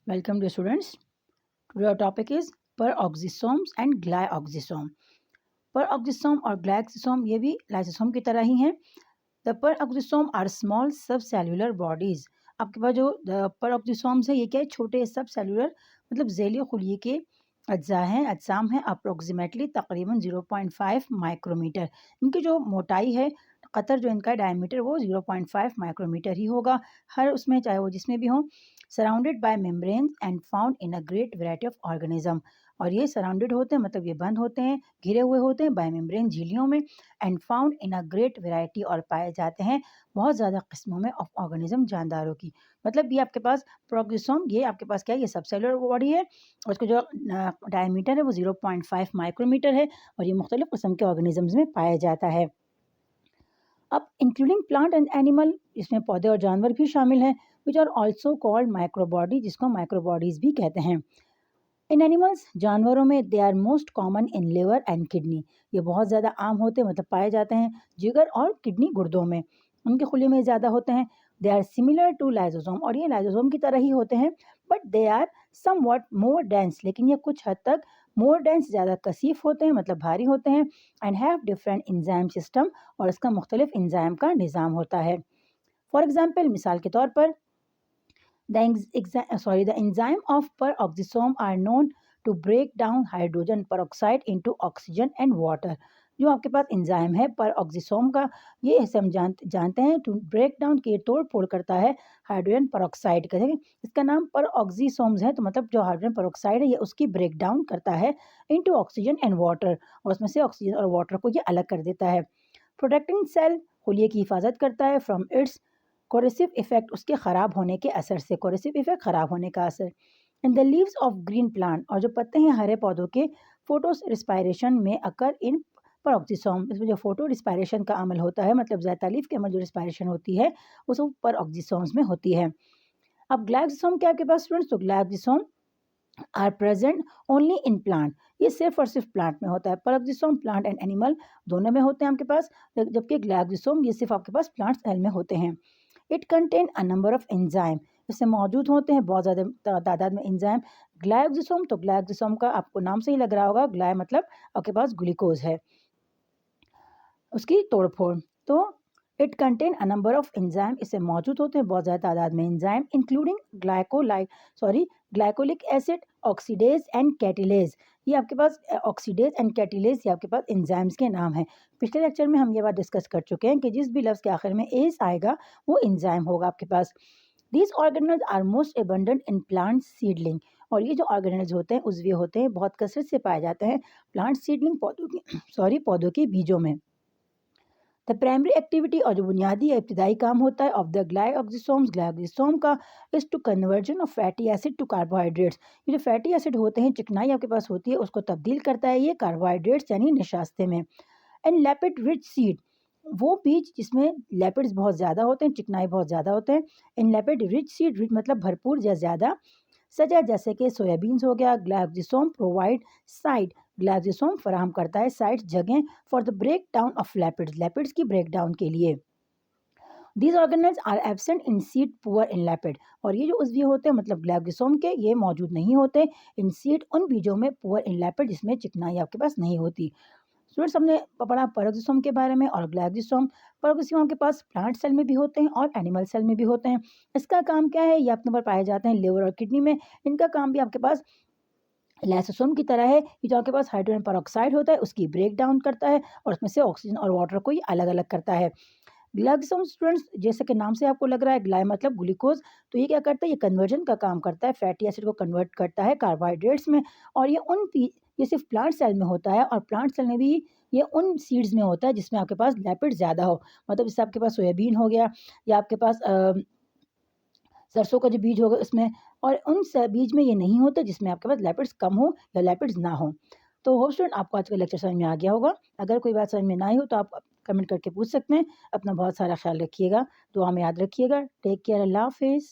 Welcome dear students. Today our topic is peroxisomes and glyoxysome. Peroxisome और glyoxysome ये भी lysosome की तरह ही हैं. The peroxisome are small subcellular bodies. आपके पास जो peroxisomes है ये क्या है, छोटे subcellular मतलब झैली खुलिये के अज्जा हैं, अजसाम हैं. अप्रोक्सीमेटली तकरीबन 0.5 माइक्रोमीटर. इनकी जो मोटाई है कतर जो इनका डायमीटर वो 0.5 माइक्रोमीटर ही होगा हर उसमें, चाहे वो जिसमें भी हो. Surrounded by membranes and found in a great variety of organism. और ये सराउंडेड होते हैं मतलब ये बंद होते हैं, घिरे हुए होते हैं बाय मेम्ब्रेन झिल्लियों में. And found in a great variety और पाए जाते हैं बहुत ज़्यादा किस्मों में ऑफ ऑर्गेनिज्म जानदारों की. मतलब ये आपके पास प्रोक्सिसोम, ये आपके पास क्या है, ये सबसेलुलर बॉडी है और इसका जो डायमीटर है वो 0.5 माइक्रोमीटर है और ये मुख्तलिफ किस्म के ऑर्गेनिजम्स में पाया जाता है. अब इंक्लूडिंग प्लांट एंड एनिमल, इसमें पौधे और जानवर भी शामिल हैं. Which are also called microbody, जिसको माइक्रोबॉडीज भी कहते हैं. इन एनिमल्स, जानवरों में they are most common in liver and kidney. ये बहुत ज़्यादा आम होते हैं मतलब पाए जाते हैं जिगर और किडनी गुर्दों में, उनके खुले में ज़्यादा होते हैं. They are similar to lysosome, और ये लाइजोसोम की तरह ही होते हैं. But they are somewhat more dense, लेकिन ये कुछ हद तक मोर डेंस, ज़्यादा कसीफ होते हैं मतलब भारी होते हैं. And have different enzyme system, और इसका मुख्तलिफ इंजाइम का निज़ाम होता है. फॉर एग्जाम्पल, मिसाल के तौर पर the enzyme of peroxisome are known to break down hydrogen peroxide into oxygen and water. जो आपके पास इंजाइम है peroxisome का, ये हम जानते हैं टू ब्रेक डाउन के तोड़ फोड़ करता है हाइड्रोजन पेरोक्साइड का. इसका नाम peroxisomes है, तो मतलब जो हाइड्रोजन पेरोक्साइड है ये उसकी ब्रेक डाउन करता है इनटू ऑक्सीजन एंड वाटर, और उसमें से ऑक्सीजन और वाटर को ये अलग कर देता है. प्रोटेक्टिंग सेल, खुलिये की हिफाजत करता है फ्रॉम इट्स कोरेसिव इफेक्ट, उसके ख़राब होने के असर से. कोरेसिव इफेक्ट ख़राब होने का असर. In the leaves of green plant, और जो पत्ते हैं हरे पौधों के, फोटो रिस्पायरेशन में अकर इन पेरोक्सिसोम. इसमें जो फोटो रिस्पायरेशन का अमल होता है मतलब ज़ैतालीफ के अमल जो रिस्पायरेशन होती है उस पेरोक्सिसोम्स में होती है. अब ग्लाइकोसोम क्या आपके पास स्टूडेंट्स, तो glycosome are present only in plant. ये सिर्फ और सिर्फ प्लांट में होता है. पेरोक्सिसोम प्लांट एंड एनिमल दोनों में होते हैं आपके पास, जबकि ग्लाइकोसोम ये सिर्फ आपके पास प्लांट सेल में होते हैं. It contain a number of enzyme, इसमें मौजूद होते हैं बहुत ज़्यादा तादाद में एंजाइम. ग्लाइकोसोम, तो ग्लाइकोसोम का आपको नाम से ही लग रहा होगा, ग्लाय मतलब आपके पास ग्लूकोज है, उसकी तोड़फोड़. तो it contain a number of enzyme, इससे मौजूद होते हैं बहुत ज़्यादा तादाद में enzyme, including glycolic acid, oxidase and catalase. ये आपके पास ऑक्सीडेज एंड कैटिलेज ये आपके पास एंजाइम्स के नाम हैं. पिछले लेक्चर में हम ये बात डिस्कस कर चुके हैं कि जिस भी लफ्ज़ के आखिर में एज आएगा वो एंजाइम होगा आपके पास. These organelles are most abundant in plant seedling, और ये जो ऑर्गेनल्स होते हैं उज़वी होते हैं, बहुत कसरत से पाए जाते हैं प्लांट सीडलिंग पौधों के बीजों में. द प्राइमरी एक्टिविटी, और जो बुनियादी या इब्तिदाई काम होता है ऑफ द ग्लाइकोसोम का, is to conversion of fatty acid to carbohydrates. ये जो फैटी एसिड होते हैं, चिकनाई आपके पास होती है, उसको तब्दील करता है ये कार्बोहाइड्रेट्स यानी निशास्ते में. एंड लैपिड रिच सीड, वो बीज जिसमें लैपिड्स बहुत ज़्यादा होते हैं, चिकनाई बहुत ज़्यादा होते हैं. इन लैपिड रिच सीड, रिच मतलब भरपूर या ज़्यादा, सजा जैसे कि सोयाबीन्स हो गया. ग्लाइकोसोम प्रोवाइड साइड, ग्लाइकोसोम फराहम करता है साइड जगह for the break down of lipids की ब्रेक डाउन के लिए. These organelles are absent in seed, poor in lipid, और ये जो उज़वी होते हैं मतलब ग्लाइकोसोम के, ये मौजूद नहीं होते इन सीड, उन बीजों में, पुअर इन लैपिड जिसमें चिकनाई आपके पास नहीं होती. स्टूडेंट्स, हमने पढ़ा पेरोक्सिसोम के बारे में और ग्लाइकोसोम. पेरोक्सिसोम के पास प्लांट सेल में भी होते हैं और एनिमल सेल में भी होते हैं. इसका काम क्या है, ये आपके ऊपर पाए जाते हैं लिवर और किडनी में. इनका काम भी आपके पास लाइसोसोम की तरह है. ये जो आपके पास हाइड्रोजन पेरोक्साइड होता है उसकी ब्रेक डाउन करता है और उसमें से ऑक्सीजन और वाटर को ये अलग अलग करता है. ग्लाइकोसोम स्टूडेंट्स, जैसे कि नाम से आपको लग रहा है, ग्लाय मतलब ग्लूकोज, तो ये क्या करता है, ये कन्वर्जन का काम करता है, फैटी एसिड को कन्वर्ट करता है कार्बोहाइड्रेट्स में. और ये सिर्फ प्लांट सेल में होता है, और प्लांट सेल में भी ये उन सीड्स में होता है जिसमें आपके पास लैपिड ज़्यादा हो. मतलब जैसे आपके पास सोयाबीन हो गया या आपके पास सरसों का जो बीज होगा उसमें, और उन बीज में ये नहीं होता जिसमें आपके पास लैपिड्स कम हो या लैपिड्स ना हो. तो होप स्टूडेंट आपको आज का लेक्चर समझ में आ गया होगा. अगर कोई बात समझ में ना आई हो तो आप कमेंट करके पूछ सकते हैं. अपना बहुत सारा ख्याल रखिएगा, दुआ में याद रखिएगा. टेक केयर, अल्लाह हाफिज़.